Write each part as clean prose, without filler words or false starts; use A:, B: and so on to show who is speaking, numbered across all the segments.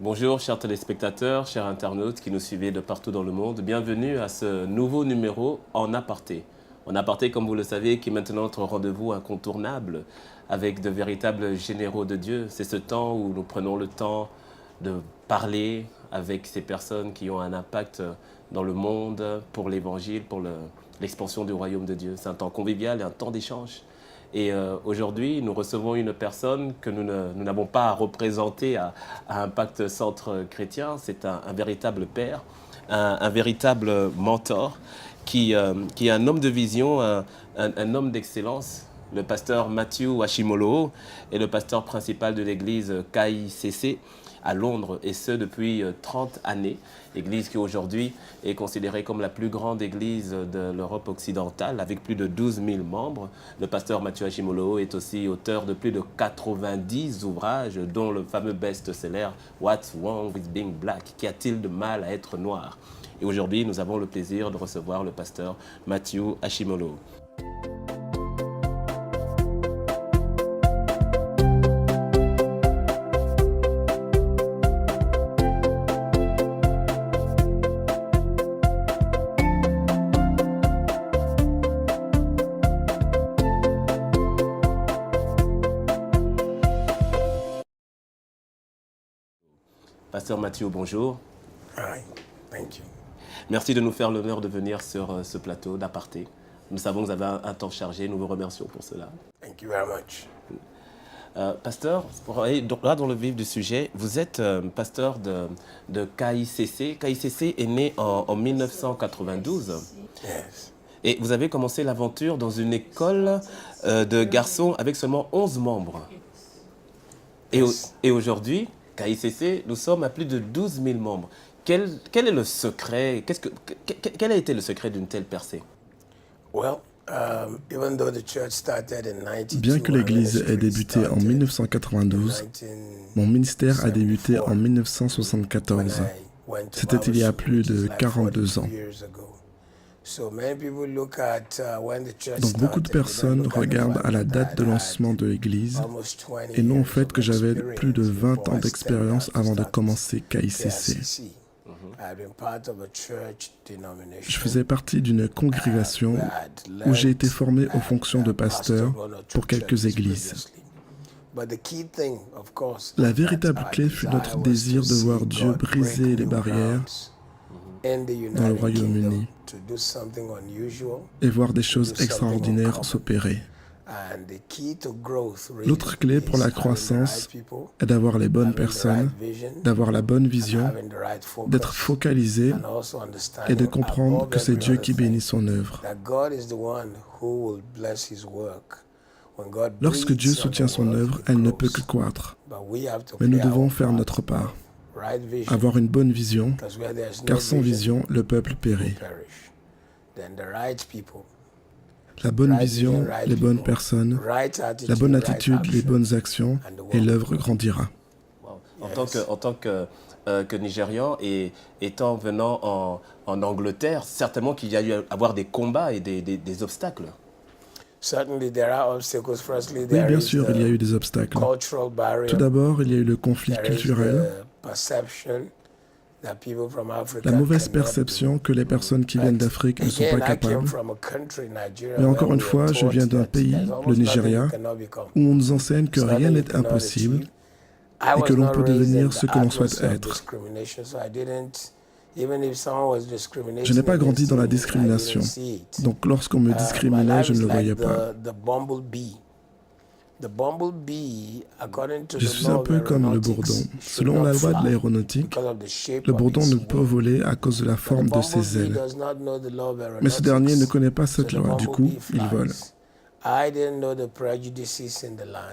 A: Bonjour chers téléspectateurs, chers internautes qui nous suivez de partout dans le monde. Bienvenue à ce nouveau numéro En Aparté. En Aparté, comme vous le savez, qui est maintenant notre rendez-vous incontournable avec de véritables généraux de Dieu. C'est ce temps où nous prenons le temps de parler avec ces personnes qui ont un impact dans le monde pour l'évangile, pour l'expansion du royaume de Dieu. C'est un temps convivial et un temps d'échange. Et aujourd'hui, nous recevons une personne que nous n'avons pas à représenter à Impact Centre Chrétien. C'est un véritable père, un véritable mentor qui est un homme de vision, un homme d'excellence. Le pasteur Matthew Ashimolowo est le pasteur principal de l'église KICC à Londres, et ce depuis 30 années. Église qui aujourd'hui est considérée comme la plus grande église de l'Europe occidentale, avec plus de 12 000 membres. Le pasteur Matthew Ashimolowo est aussi auteur de plus de 90 ouvrages, dont le fameux best-seller « What's Wrong with Being Black ?» Qu'y a-t-il de mal à être noir? Et aujourd'hui, nous avons le plaisir de recevoir le pasteur Matthew Ashimolowo. Pasteur Matthew, bonjour.
B: Hi, thank you.
A: Merci de nous faire l'honneur de venir sur ce plateau d'Aparté. Nous savons que vous avez un temps chargé, nous vous remercions pour cela.
B: Thank you very much.
A: Pasteur, pour aller là dans le vif du sujet, vous êtes pasteur de KICC. KICC est né en 1992.
B: Yes.
A: Et vous avez commencé l'aventure dans une école de garçons avec seulement 11 membres. Et aujourd'hui, KICC, nous sommes à plus de 12 000 membres. Quel est le secret? Quel a été le secret d'une telle percée?
B: Well, even though the church started in 92,
C: Bien que l'Église ait débuté en 1992, mon ministère a débuté en 1974. C'était il y a plus de 42 ans. Donc beaucoup de personnes regardent à la date de lancement de l'Église et non au fait que j'avais plus de 20 ans d'expérience avant de commencer KICC. Je faisais partie d'une congrégation où j'ai été formé aux fonctions de pasteur pour quelques églises. La véritable clé fut notre désir de voir Dieu briser les barrières dans le Royaume-Uni et voir des choses extraordinaires s'opérer. L'autre clé pour la croissance est d'avoir les bonnes personnes, d'avoir la bonne vision, d'être focalisé et de comprendre que c'est Dieu qui bénit son œuvre. Lorsque Dieu soutient son œuvre, elle ne peut que croître. Mais nous devons faire notre part, avoir une bonne vision, car sans vision, le peuple périt. La bonne vision, les bonnes personnes, la bonne attitude, les bonnes actions, et l'œuvre grandira.
A: Wow. En tant que Nigérian et venant en Angleterre, certainement qu'il y a eu à avoir des combats et des obstacles.
C: Oui, bien sûr, il y a eu des obstacles. Tout d'abord, il y a eu le conflit culturel, la mauvaise perception que les personnes qui viennent d'Afrique ne sont pas capables. Mais encore une fois, je viens d'un pays, le Nigeria, où on nous enseigne que rien n'est impossible et que l'on peut devenir ce que l'on souhaite être. Je n'ai pas grandi dans la discrimination, donc lorsqu'on me discriminait, je ne le voyais pas. Je suis un peu comme le bourdon. Selon la loi de l'aéronautique, le bourdon ne peut voler à cause de la forme de ses ailes. Mais ce dernier ne connaît pas cette loi, du coup, il vole.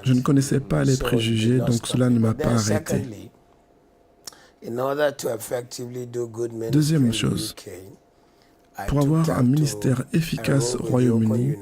C: Je ne connaissais pas les préjugés, donc cela ne m'a pas arrêté. Deuxième chose, pour avoir un ministère efficace au Royaume-Uni,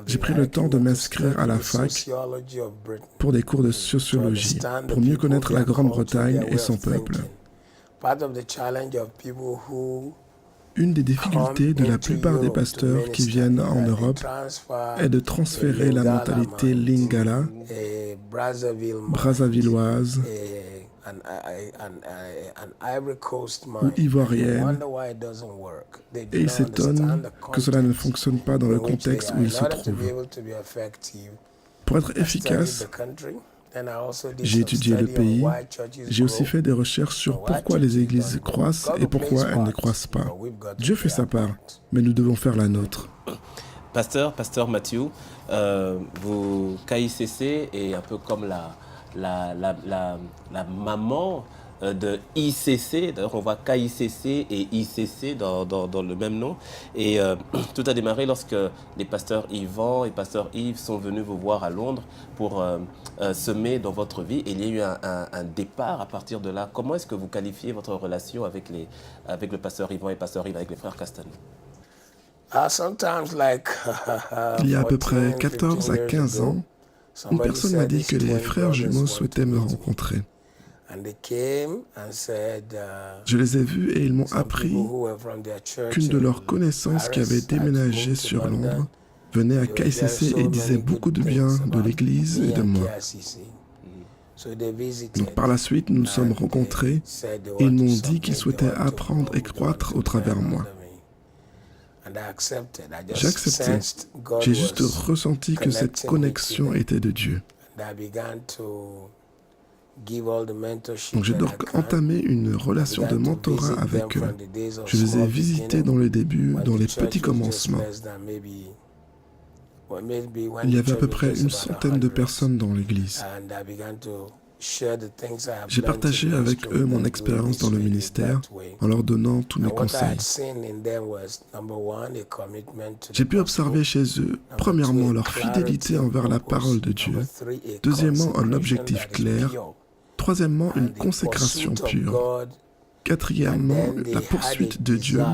C: j'ai pris le temps de m'inscrire à la fac pour des cours de sociologie, pour mieux connaître la Grande-Bretagne et son peuple. Une des difficultés de la plupart des pasteurs qui viennent en Europe est de transférer la mentalité lingala, brazzavilloise, ou ivoirienne, et ils s'étonnent que cela ne fonctionne pas dans le contexte où ils se trouvent. Pour être efficace, j'ai étudié le pays, j'ai aussi fait des recherches sur pourquoi les églises croissent et pourquoi elles ne croissent pas. Dieu fait sa part, mais nous devons faire la nôtre.
A: Pasteur Mathieu, vous, KICC est un peu comme la maman de ICC. D'ailleurs, on voit KICC et ICC dans le même nom. Et tout a démarré lorsque les pasteurs Yvan et pasteur Yves sont venus vous voir à Londres pour semer dans votre vie. Et il y a eu un départ à partir de là. Comment est-ce que vous qualifiez votre relation avec le pasteur Yvan et pasteur Yves, avec les frères Castaneau?
C: Il y a à peu près 14 à 15 ans, une personne m'a dit que les frères jumeaux souhaitaient me rencontrer. Je les ai vus et ils m'ont appris qu'une de leurs connaissances qui avait déménagé sur Londres venait à KICC et disait beaucoup de bien de l'Église et de moi. Donc par la suite, nous nous sommes rencontrés et ils m'ont dit qu'ils souhaitaient apprendre et croître au travers de moi. J'ai accepté. J'ai juste ressenti que cette connexion était de Dieu. Donc j'ai donc entamé une relation de mentorat avec eux. Je les ai visités dans les débuts, dans les petits commencements. Il y avait à peu près une centaine de personnes dans l'église. J'ai partagé avec eux mon expérience dans le ministère en leur donnant tous mes conseils. J'ai pu observer chez eux, premièrement, leur fidélité envers la parole de Dieu, deuxièmement, un objectif clair, troisièmement, une consécration pure, quatrièmement, la poursuite de Dieu,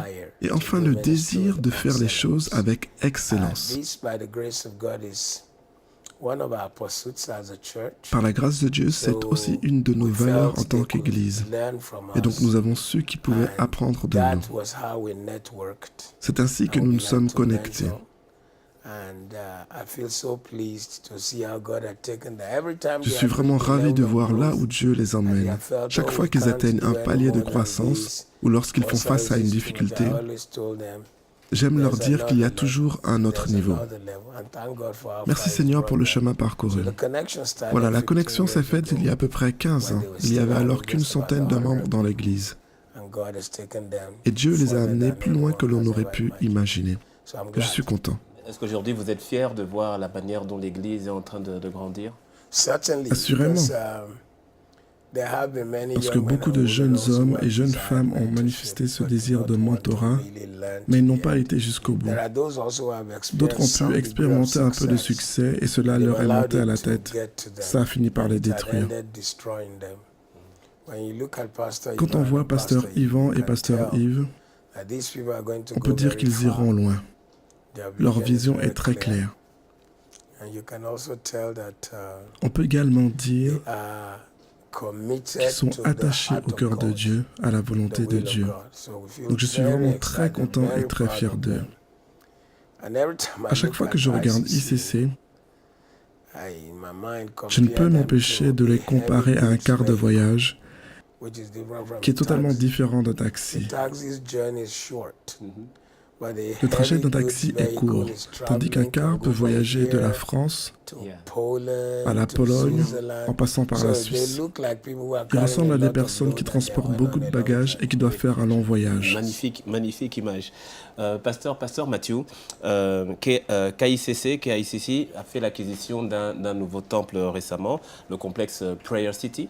C: et enfin le désir de faire les choses avec excellence. Par la grâce de Dieu, c'est aussi une de nos valeurs en tant qu'Église. Et donc nous avons su qu'ils pouvaient apprendre de nous. C'est ainsi que nous nous sommes connectés. Je suis vraiment ravi de voir là où Dieu les emmène. Chaque fois qu'ils atteignent un palier de croissance ou lorsqu'ils font face à une difficulté, j'aime leur dire qu'il y a toujours un autre niveau. Merci Seigneur pour le chemin parcouru. Voilà, la connexion s'est faite il y a à peu près 15 ans. Il n'y avait alors qu'une centaine de membres dans l'Église. Et Dieu les a amenés plus loin que l'on aurait pu imaginer. Je suis content.
A: Est-ce qu'aujourd'hui vous êtes fiers de voir la manière dont l'Église est en train de grandir?
C: Assurément. Parce que beaucoup de jeunes hommes et jeunes femmes ont manifesté ce désir de mentorat, mais ils n'ont pas été jusqu'au bout. D'autres ont pu expérimenter un peu de succès et cela leur est monté à la tête. Ça a fini par les détruire. Quand on voit pasteur Yvan et pasteur Yves, on peut dire qu'ils iront loin. Leur vision est très claire. On peut également dire qu'ils sont attachés au cœur de Dieu, à la volonté de Dieu. Donc je suis vraiment très content et très fier d'eux. À chaque fois que je regarde ICC, je ne peux m'empêcher de les comparer à un quart de voyage qui est totalement différent d'un taxi. Le trajet d'un taxi est court, tandis qu'un car peut voyager de la France à la Pologne en passant par la Suisse. Il ressemble à des personnes qui transportent beaucoup de bagages et qui doivent faire un long voyage.
A: Magnifique image. Pasteur Mathieu, KICC a fait l'acquisition d'un nouveau temple récemment, le complexe Prayer City.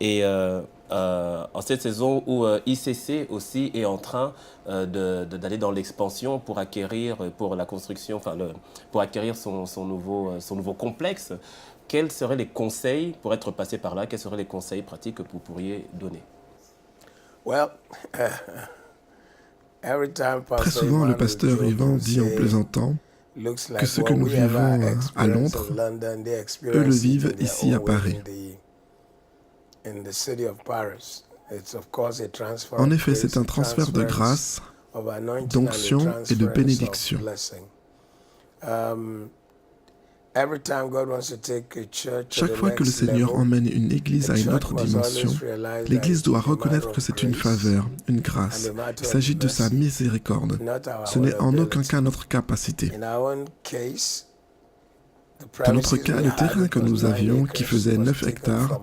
A: Et en cette saison où ICC aussi est en train d'aller dans l'expansion pour acquérir, pour la construction, pour acquérir son nouveau complexe, quels seraient les conseils pour être passé par là? Quels seraient les conseils pratiques que vous pourriez donner?
C: Très souvent, le pasteur Yvan dit en plaisantant que ce que nous vivons à Londres, eux le vivent ici à Paris. En effet, c'est un transfert de grâce, d'onction et de bénédiction. Chaque fois que le Seigneur emmène une église à une autre dimension, l'église doit reconnaître que c'est une faveur, une grâce. Il s'agit de sa miséricorde. Ce n'est en aucun cas notre capacité. Dans notre cas, le terrain que nous avions, qui faisait 9 hectares,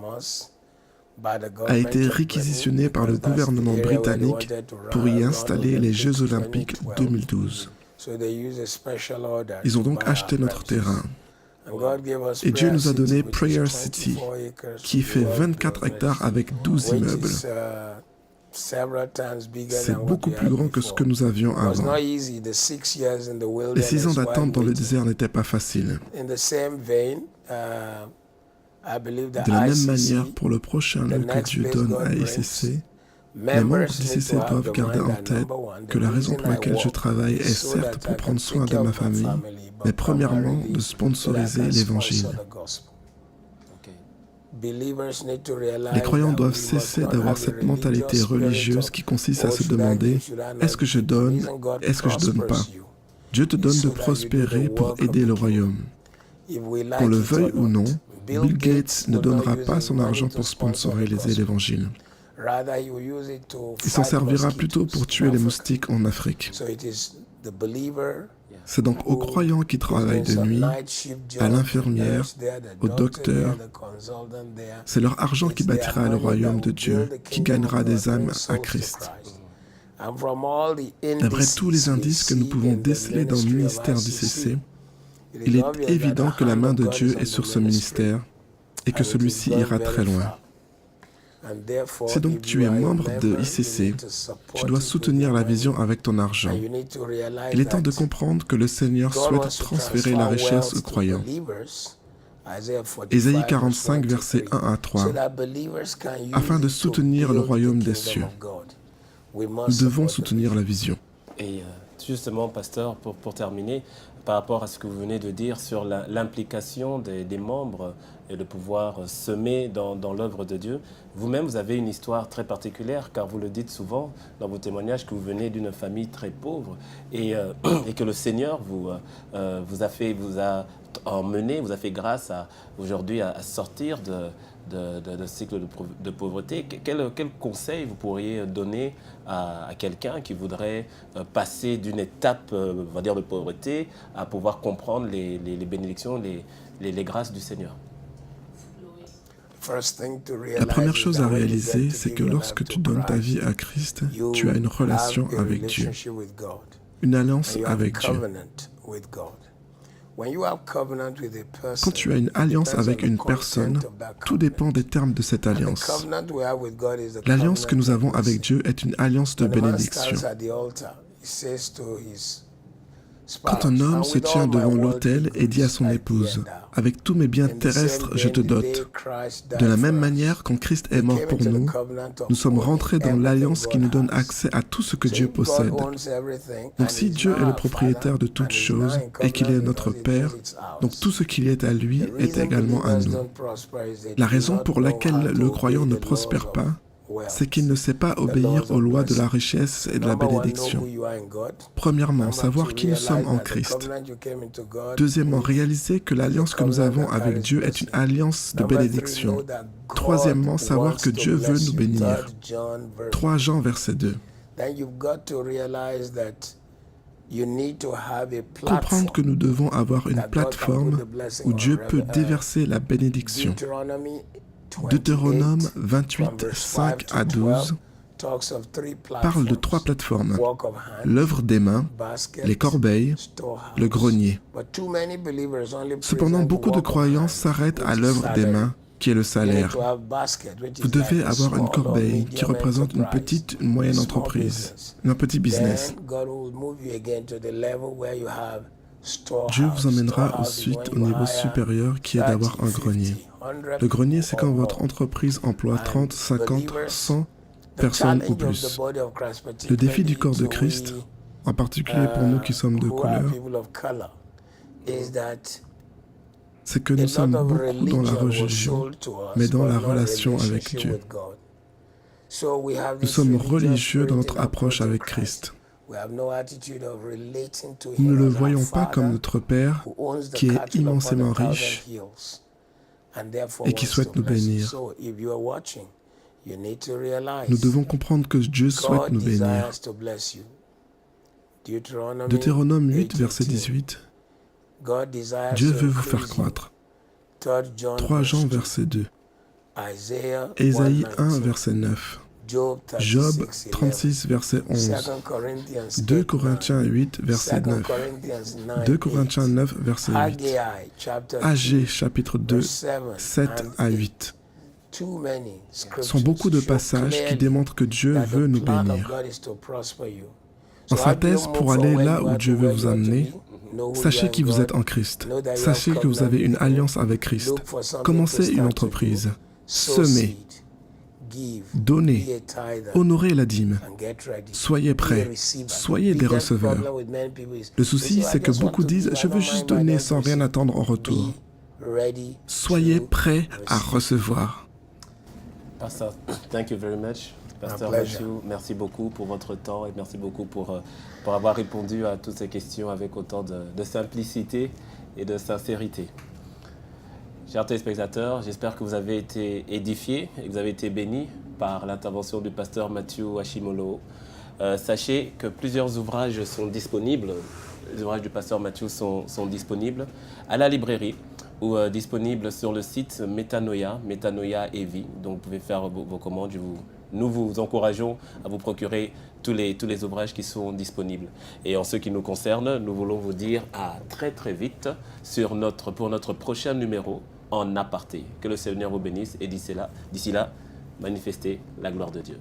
C: a été réquisitionné par le gouvernement britannique pour y installer les Jeux olympiques 2012. Ils ont donc acheté notre terrain. Et Dieu nous a donné Prayer City, qui fait 24 hectares avec 12 immeubles. C'est beaucoup plus grand que ce que nous avions avant. Les 6 ans d'attente dans le désert n'étaient pas faciles. De la même manière, pour le prochain lot que Dieu donne à ICC, les membres d'ICC doivent garder en tête que la raison pour laquelle je travaille est certes pour prendre soin de ma famille, mais premièrement de sponsoriser l'Évangile. Les croyants doivent cesser d'avoir cette mentalité religieuse qui consiste à se demander « Est-ce que je donne? Est-ce que je ne donne pas ?» Dieu te donne de prospérer pour aider le royaume. Qu'on le veuille ou non, Bill Gates ne donnera pas son argent pour sponsoriser l'Évangile. Il s'en servira plutôt pour tuer les moustiques en Afrique. C'est donc aux croyants qui travaillent de nuit, à l'infirmière, au docteur. C'est leur argent qui bâtira le royaume de Dieu, qui gagnera des âmes à Christ. D'après tous les indices que nous pouvons déceler dans le ministère d'ICC, il est évident que la main de Dieu est sur ce ministère et que celui-ci ira très loin. Si donc tu es membre de ICC, tu dois soutenir la vision avec ton argent. Il est temps de comprendre que le Seigneur souhaite transférer la richesse aux croyants. Ésaïe 45, versets 1 à 3. Afin de soutenir le royaume des cieux, nous devons soutenir la vision.
A: Et justement, pasteur, pour terminer, par rapport à ce que vous venez de dire sur l'implication des membres et de pouvoir semer dans l'œuvre de Dieu, vous-même, vous avez une histoire très particulière, car vous le dites souvent dans vos témoignages que vous venez d'une famille très pauvre et que le Seigneur vous a emmené, vous a fait grâce aujourd'hui à sortir de cycle de pauvreté. Quel conseil vous pourriez donner à quelqu'un qui voudrait passer d'une étape, on va dire, de pauvreté à pouvoir comprendre les bénédictions, les grâces du Seigneur?
C: La première chose à réaliser, c'est que lorsque tu donnes ta vie à Christ, tu as une relation avec Dieu, une alliance avec Dieu. Quand tu as une alliance avec une personne, tout dépend des termes de cette alliance. L'alliance que nous avons avec Dieu est une alliance de bénédiction. Quand un homme se tient devant l'autel et dit à son épouse « Avec tous mes biens terrestres, je te dote », de la même manière, quand Christ est mort pour nous, nous sommes rentrés dans l'alliance qui nous donne accès à tout ce que Dieu possède. Donc si Dieu est le propriétaire de toutes choses et qu'il est notre Père, donc tout ce qui est à lui est également à nous. La raison pour laquelle le croyant ne prospère pas, c'est qu'il ne sait pas obéir aux lois de la richesse et de la bénédiction. Premièrement, savoir qui nous sommes en Christ. Deuxièmement, réaliser que l'alliance que nous avons avec Dieu est une alliance de bénédiction. Troisièmement, savoir que Dieu veut nous bénir. 3 Jean, verset 2. Comprendre que nous devons avoir une plateforme où Dieu peut déverser la bénédiction. Deutéronome 28, 5 à 12 parle de 3 plateformes, l'œuvre des mains, les corbeilles, le grenier. Cependant, beaucoup de croyants s'arrêtent à l'œuvre des mains, qui est le salaire. Vous devez avoir une corbeille qui représente une petite, une moyenne entreprise, un petit business. Dieu vous emmènera ensuite au niveau supérieur qui est d'avoir un grenier. Le grenier, c'est quand votre entreprise emploie 30, 50, 100 personnes ou plus. Le défi du corps de Christ, en particulier pour nous qui sommes de couleur, c'est que nous sommes beaucoup dans la religion, mais dans la relation avec Dieu. Nous sommes religieux dans notre approche avec Christ. Nous ne le voyons pas comme notre Père qui est immensément riche et qui souhaite nous bénir. Nous devons comprendre que Dieu souhaite nous bénir. Deutéronome 8, verset 18. Dieu veut vous faire croître. 3 Jean, verset 2. Ésaïe 1, verset 9. Job 36, verset 11. 2 Corinthiens 8, verset 9. 2 Corinthiens 9, verset 8. Agé, chapitre 2, 7 à 8. Sont beaucoup de passages qui démontrent que Dieu veut nous bénir. En synthèse, pour aller là où Dieu veut vous amener, sachez qui vous êtes en Christ. Sachez que vous avez une alliance avec Christ. Commencez une entreprise. Semez. Donnez. Honorez la dîme. Soyez prêts. Soyez des receveurs. Le souci, c'est que beaucoup disent « Je veux juste donner sans rien attendre en retour ». Soyez prêts à recevoir.
A: Pastor, thank you very much. Pasteur Matthew, merci beaucoup pour votre temps et merci beaucoup pour avoir répondu à toutes ces questions avec autant de simplicité et de sincérité. Chers téléspectateurs, j'espère que vous avez été édifiés et que vous avez été bénis par l'intervention du pasteur Matthew Ashimolowo. Sachez que plusieurs ouvrages sont disponibles. Les ouvrages du pasteur Matthew sont disponibles à la librairie ou disponibles sur le site Métanoïa et Vie. Donc vous pouvez faire vos commandes. Nous vous encourageons à vous procurer tous les ouvrages qui sont disponibles. Et en ce qui nous concerne, nous voulons vous dire à très très vite pour notre prochain numéro en aparté. Que le Seigneur vous bénisse et d'ici là, manifestez la gloire de Dieu.